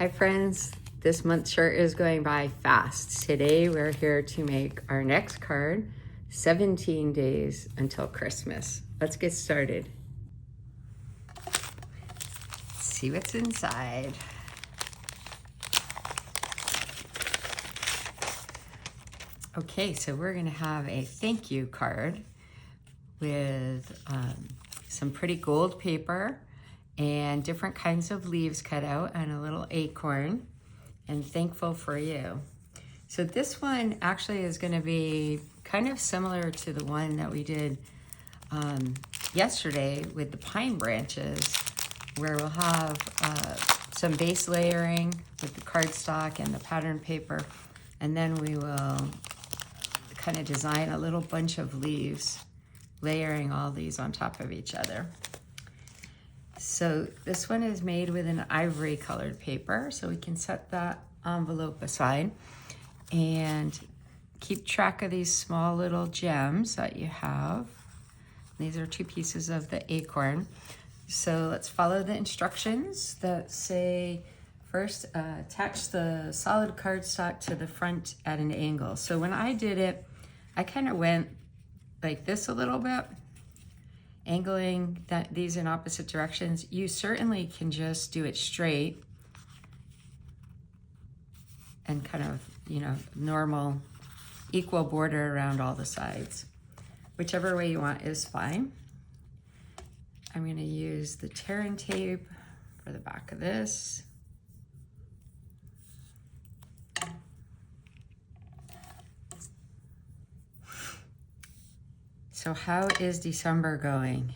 Hi friends, this month sure is going by fast. Today we're here to make our next card, 17 days until Christmas. Let's get started. See what's inside. Okay, so we're gonna have a thank you card with some pretty gold paper and different kinds of leaves cut out and a little acorn, and thankful for you. So this one actually is going to be kind of similar to the one that we did yesterday with the pine branches, where we'll have some base layering with the cardstock and the pattern paper, and then we will kind of design a little bunch of leaves, layering all these on top of each other. So this one is made with an ivory colored paper, so we can set that envelope aside and keep track of these small little gems that you have. These are 2 pieces of the acorn. So let's follow the instructions that say, first attach the solid cardstock to the front at an angle. So when I did it, I kind of went like this a little bit, angling these in opposite directions. You certainly can just do it straight and kind of, normal, equal border around all the sides. Whichever way you want is fine. I'm going to use the tearing tape for the back of this. So how is December going?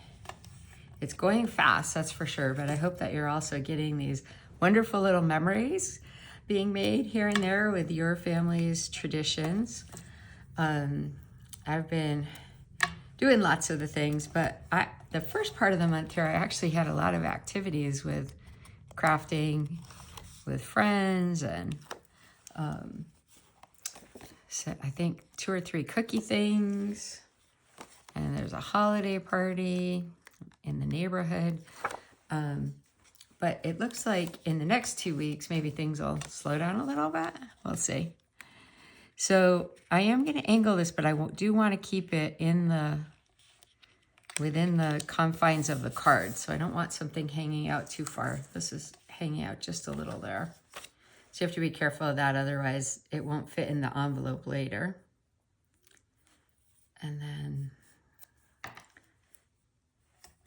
It's going fast, that's for sure, but I hope that you're also getting these wonderful little memories being made here and there with your family's traditions. I've been doing lots of the things, but the first part of the month here, I actually had a lot of activities with crafting with friends, and so I think 2 or 3 cookie things. And there's a holiday party in the neighborhood. But it looks like in the next 2 weeks, maybe things will slow down a little bit. We'll see. So I am going to angle this, but I do want to keep it within the confines of the card. So I don't want something hanging out too far. This is hanging out just a little there. So you have to be careful of that, otherwise it won't fit in the envelope later. And then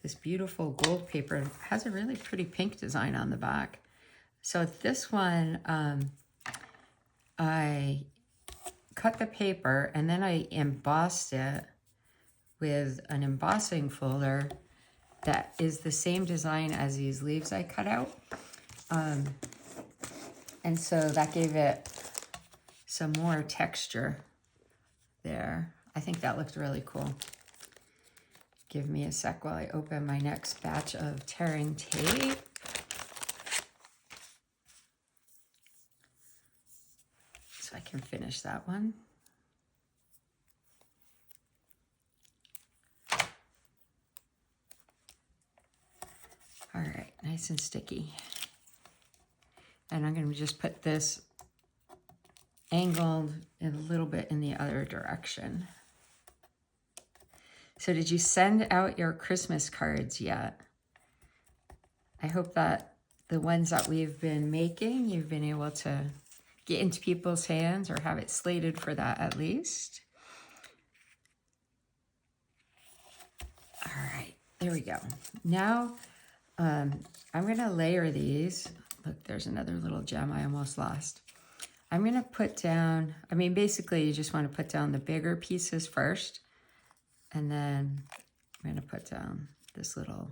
this beautiful gold paper has a really pretty pink design on the back. So this one, I cut the paper and then I embossed it with an embossing folder that is the same design as these leaves I cut out. And so that gave it some more texture there. I think that looked really cool. Give me a sec while I open my next batch of tearing tape. So I can finish that one. All right, nice and sticky. And I'm going to just put this angled a little bit in the other direction. So did you send out your Christmas cards yet? I hope that the ones that we've been making, you've been able to get into people's hands or have it slated for that at least. All right, there we go. Now I'm going to layer these. Look, there's another little gem I almost lost. I'm going to put down, basically you just want to put down the bigger pieces first. And then I'm going to put down this little,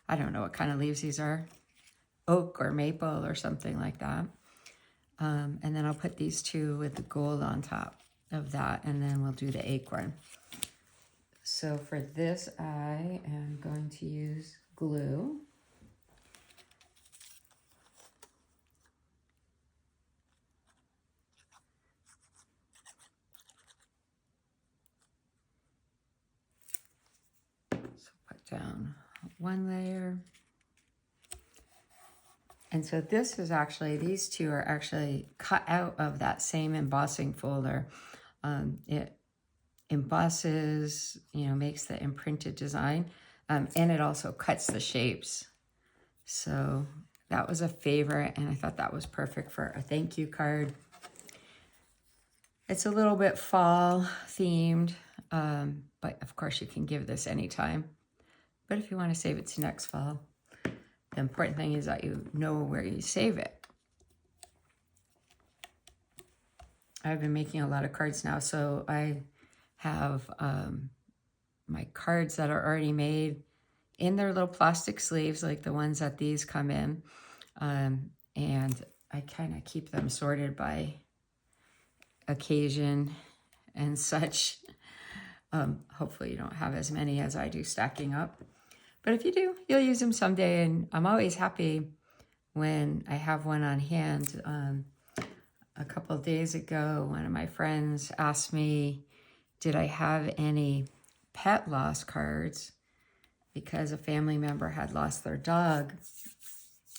I don't know what kind of leaves these are, oak or maple or something like that. And then I'll put these 2 with the gold on top of that, and then we'll do the acorn. So for this, I am going to use glue. So put down 1 layer. And so this is actually, these two are actually cut out of that same embossing folder. It embosses, you know, makes the imprinted design, and it also cuts the shapes. So that was a favorite, and I thought that was perfect for a thank you card. It's a little bit fall themed, but of course you can give this anytime. But if you want to save it to next fall, the important thing is that you know where you save it. I've been making a lot of cards now, so I have my cards that are already made in their little plastic sleeves, like the ones that these come in. And I kind of keep them sorted by occasion and such. Hopefully you don't have as many as I do stacking up. But if you do, you'll use them someday. And I'm always happy when I have one on hand. A couple of days ago, one of my friends asked me, did I have any pet loss cards? Because a family member had lost their dog.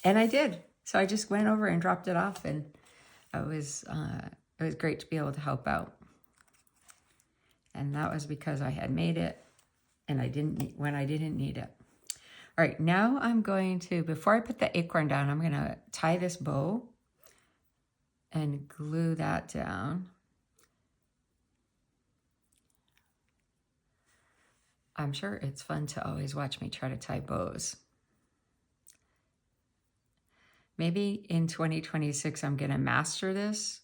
And I did. So I just went over and dropped it off, and it was great to be able to help out. And that was because I had made it and when I didn't need it. All right, now I'm going to, before I put the acorn down, I'm gonna tie this bow and glue that down. I'm sure it's fun to always watch me try to tie bows. Maybe in 2026, I'm gonna master this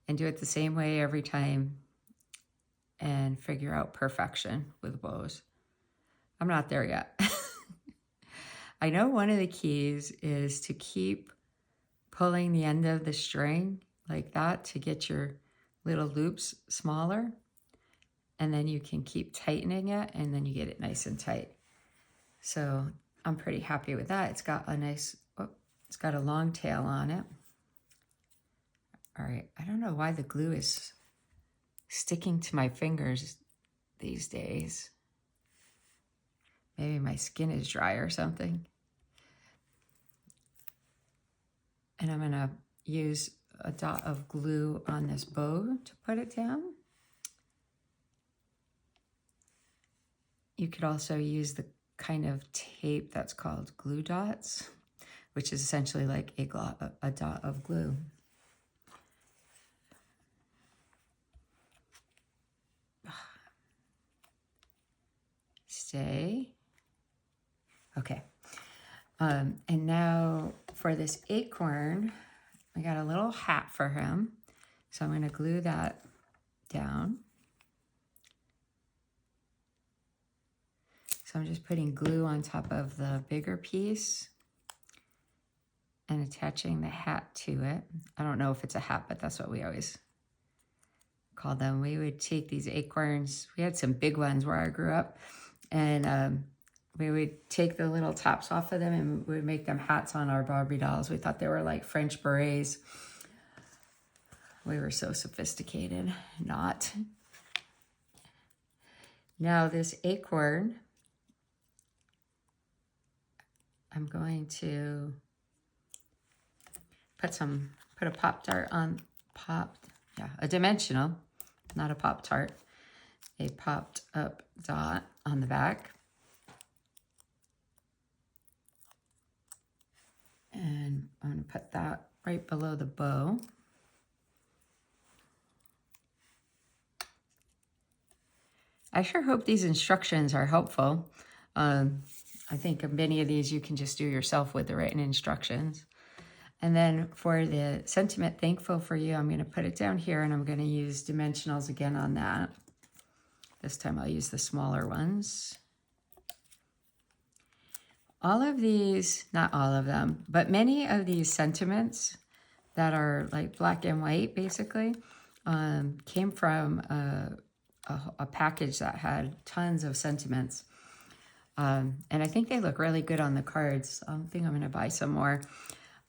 and do it the same way every time and figure out perfection with bows. I'm not there yet. I know one of the keys is to keep pulling the end of the string like that to get your little loops smaller. And then you can keep tightening it, and then you get it nice and tight. So I'm pretty happy with that. It's got a nice, it's got a long tail on it. All right, I don't know why the glue is sticking to my fingers these days. Maybe my skin is dry or something. And I'm gonna use a dot of glue on this bow to put it down. You could also use the kind of tape that's called glue dots, which is essentially like a dot of glue. Stay. Okay. And now for this acorn, I got a little hat for him. So I'm going to glue that down. So I'm just putting glue on top of the bigger piece and attaching the hat to it. I don't know if it's a hat, but that's what we always call them. We would take these acorns. We had some big ones where I grew up, and we would take the little tops off of them and we would make them hats on our Barbie dolls. We thought they were like French berets. We were so sophisticated. Not. Now this acorn, I'm going to put a Pop-Tart on, a dimensional, not a Pop-Tart, a popped up dot on the back. And I'm going to put that right below the bow. I sure hope these instructions are helpful. I think many of these you can just do yourself with the written instructions. And then for the sentiment, thankful for you, I'm going to put it down here, and I'm going to use dimensionals again on that. This time I'll use the smaller ones. All of these, not all of them, but many of these sentiments that are like black and white, basically, came from a package that had tons of sentiments. And I think they look really good on the cards. I think I'm going to buy some more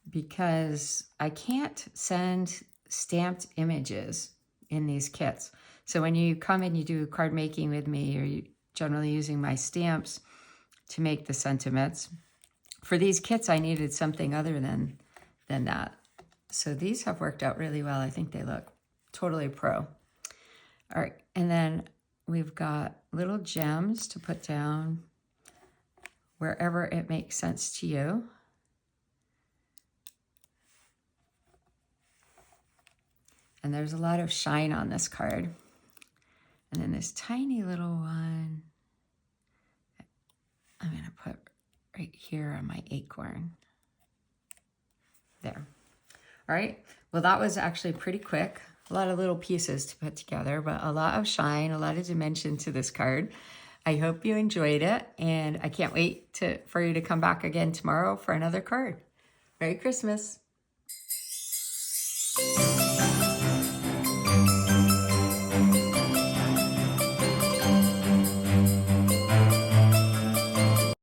because I can't send stamped images in these kits. So when you come and you do card making with me, you're generally using my stamps to make the sentiments. For these kits, I needed something other than than that. So these have worked out really well. I think they look totally pro. All right, and then we've got little gems to put down wherever it makes sense to you. And there's a lot of shine on this card. And then this tiny little one, I'm gonna put right here on my acorn. There. All right, well, that was actually pretty quick. A lot of little pieces to put together, but a lot of shine, a lot of dimension to this card. I hope you enjoyed it, and I can't wait for you to come back again tomorrow for another card. Merry Christmas.